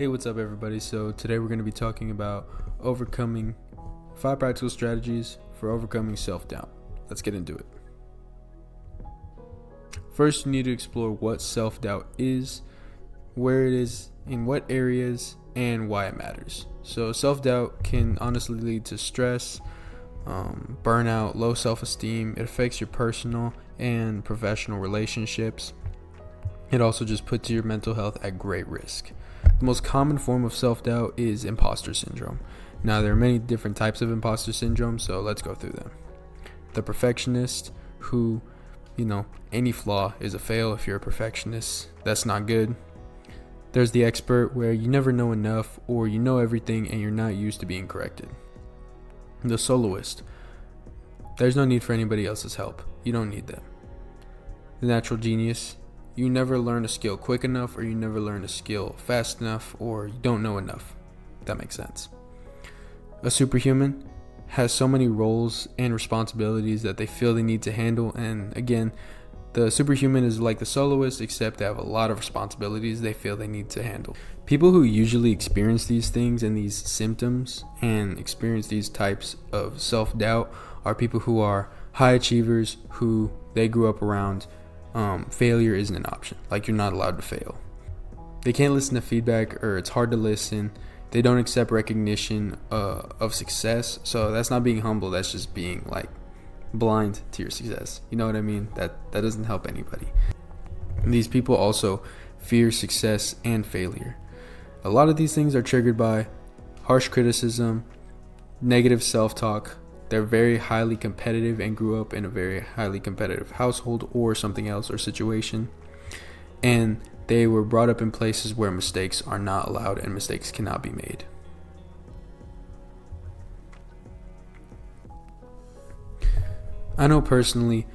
Hey, what's up, everybody? So today we're going to be talking about overcoming 5 practical strategies for overcoming self-doubt. Let's get into it. First, you need to explore what self-doubt is, where it is, in what areas, and why it matters. So self-doubt can honestly lead to stress, burnout, low self-esteem. It affects your personal and professional relationships. It also just puts your mental health at great risk. The most common form of self-doubt is imposter syndrome. Now, there are many different types of imposter syndrome, so let's go through them. The perfectionist, who, any flaw is a fail. If you're a perfectionist, that's not good. There's the expert, where you never know enough, or you know everything and you're not used to being corrected. The soloist, there's no need for anybody else's help. You don't need them. The natural genius, you never learn a skill quick enough, or you never learn a skill fast enough, or you don't know enough. That makes sense. A superhuman has so many roles and responsibilities that they feel they need to handle. And again, the superhuman is like the soloist, except they have a lot of responsibilities they feel they need to handle. People who usually experience these things and these symptoms and experience these types of self-doubt are people who are high achievers, who they grew up around failure isn't an option. Like, you're not allowed to fail. They can't listen to feedback, or it's hard to listen. They don't accept recognition of success. So that's not being humble. That's just being blind to your success. You know what I mean? That doesn't help anybody. And these people also fear success and failure. A lot of these things are triggered by harsh criticism, negative self-talk. They're very highly competitive and grew up in a very highly competitive household or something else or situation. And they were brought up in places where mistakes are not allowed and mistakes cannot be made. I know personally,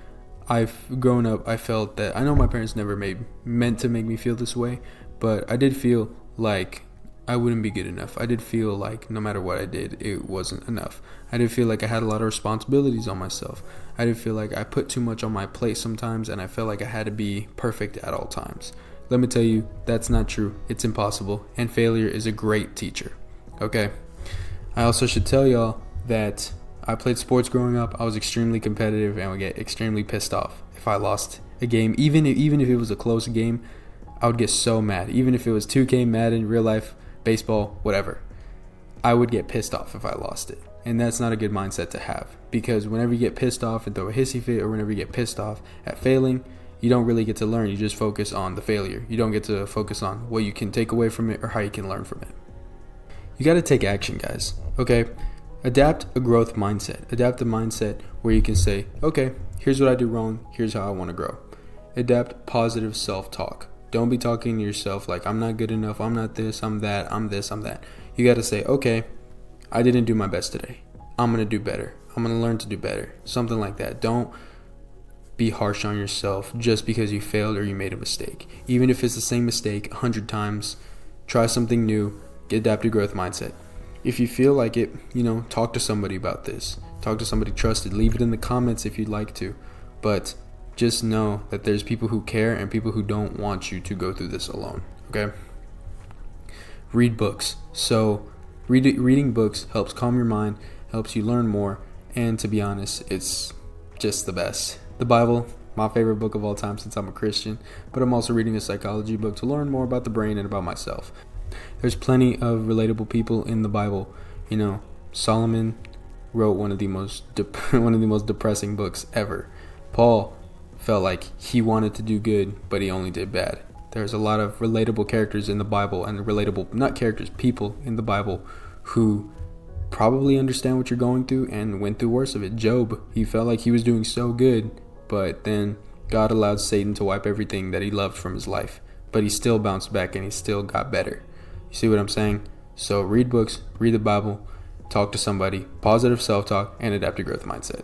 I've grown up, I felt that, I know my parents never meant to make me feel this way, but I did feel like I wouldn't be good enough. I did feel like no matter what I did, it wasn't enough. I did feel like I had a lot of responsibilities on myself. I did feel like I put too much on my plate sometimes, and I felt like I had to be perfect at all times. Let me tell you, that's not true. It's impossible, and failure is a great teacher. Okay? I also should tell y'all that I played sports growing up. I was extremely competitive and would get extremely pissed off if I lost a game. Even if it was a close game, I would get so mad. Even if it was 2K, Madden, real life, baseball, whatever. I would get pissed off if I lost it. And that's not a good mindset to have, because whenever you get pissed off and throw a hissy fit, or whenever you get pissed off at failing, you don't really get to learn. You just focus on the failure. You don't get to focus on what you can take away from it or how you can learn from it. You got to take action, guys. Okay? Adapt a growth mindset. Adapt a mindset where you can say, okay, here's what I do wrong. Here's how I want to grow. Adapt positive self-talk. Don't be talking to yourself like, I'm not good enough, I'm not this, I'm that, I'm this, I'm that. You got to say, okay, I didn't do my best today. I'm going to do better. I'm going to learn to do better. Something like that. Don't be harsh on yourself just because you failed or you made a mistake. Even if it's the same mistake 100 times, try something new, adapt your growth mindset. If you feel like it, talk to somebody about this. Talk to somebody trusted. Leave it in the comments if you'd like to. But just know that there's people who care and people who don't want you to go through this alone. Okay? Read books. So reading books helps calm your mind, helps you learn more, and to be honest, it's just the best. The Bible, my favorite book of all time since I'm a Christian, but I'm also reading a psychology book to learn more about the brain and about myself. There's plenty of relatable people in the Bible. Solomon wrote one of the most depressing books ever. Paul felt like he wanted to do good, but he only did bad. There's a lot of relatable characters in the Bible, and people in the Bible who probably understand what you're going through and went through worse of it. Job, he felt like he was doing so good, but then God allowed Satan to wipe everything that he loved from his life. But he still bounced back and he still got better. You see what I'm saying? So read books, read the Bible, talk to somebody, positive self-talk, and adapt your growth mindset.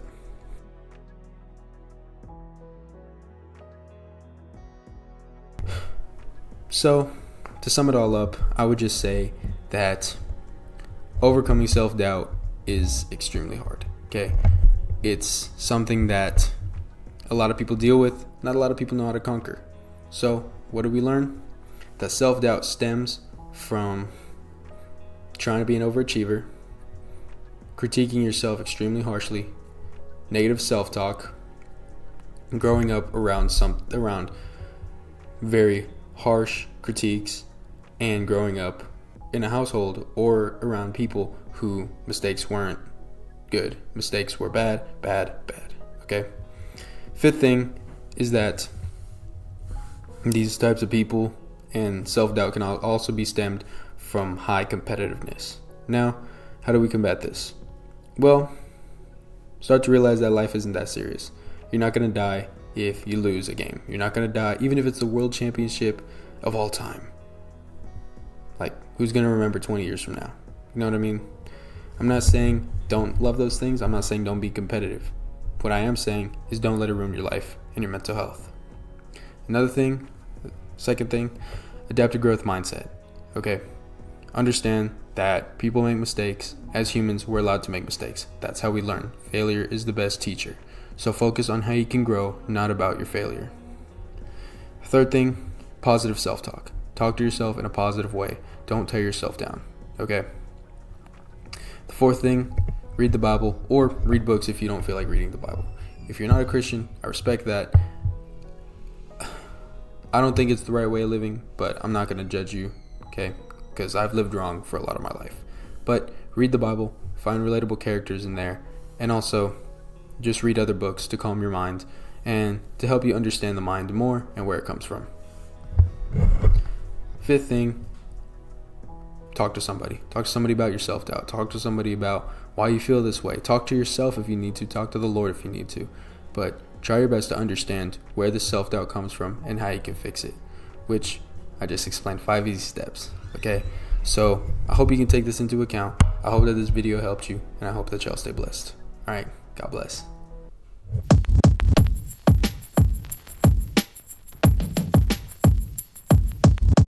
So, to sum it all up, I would just say that overcoming self-doubt is extremely hard, okay? It's something that a lot of people deal with, not a lot of people know how to conquer. So, what did we learn? That self-doubt stems from trying to be an overachiever, critiquing yourself extremely harshly, negative self-talk, growing up around very harsh critiques, and growing up in a household or around people who mistakes weren't good. Mistakes were bad. Okay? Fifth thing is that these types of people and self-doubt can also be stemmed from high competitiveness. Now, how do we combat this? Well, start to realize that life isn't that serious. You're not going to die if you lose a game. You're not going to die even if it's the world championship of all time. Like, who's going to remember 20 years from now? You know what I mean? I'm not saying don't love those things. I'm not saying don't be competitive. What I am saying is don't let it ruin your life and your mental health. Second thing, adapt a growth mindset. Okay? Understand that people make mistakes. As humans, we're allowed to make mistakes. That's how we learn. Failure is the best teacher. So focus on how you can grow, not about your failure. Third thing, positive self-talk. Talk to yourself in a positive way. Don't tear yourself down. Okay? The fourth thing, read the Bible or read books if you don't feel like reading the Bible. If you're not a Christian, I respect that. I don't think it's the right way of living, but I'm not going to judge you, okay? Because I've lived wrong for a lot of my life. But read the Bible, find relatable characters in there, and also just read other books to calm your mind and to help you understand the mind more and where it comes from. Fifth thing, talk to somebody. Talk to somebody about your self-doubt. Talk to somebody about why you feel this way. Talk to yourself if you need to. Talk to the Lord if you need to. But try your best to understand where the self-doubt comes from and how you can fix it, which I just explained 5 easy steps. Okay? So I hope you can take this into account. I hope that this video helped you, and I hope that y'all stay blessed. All right. God bless.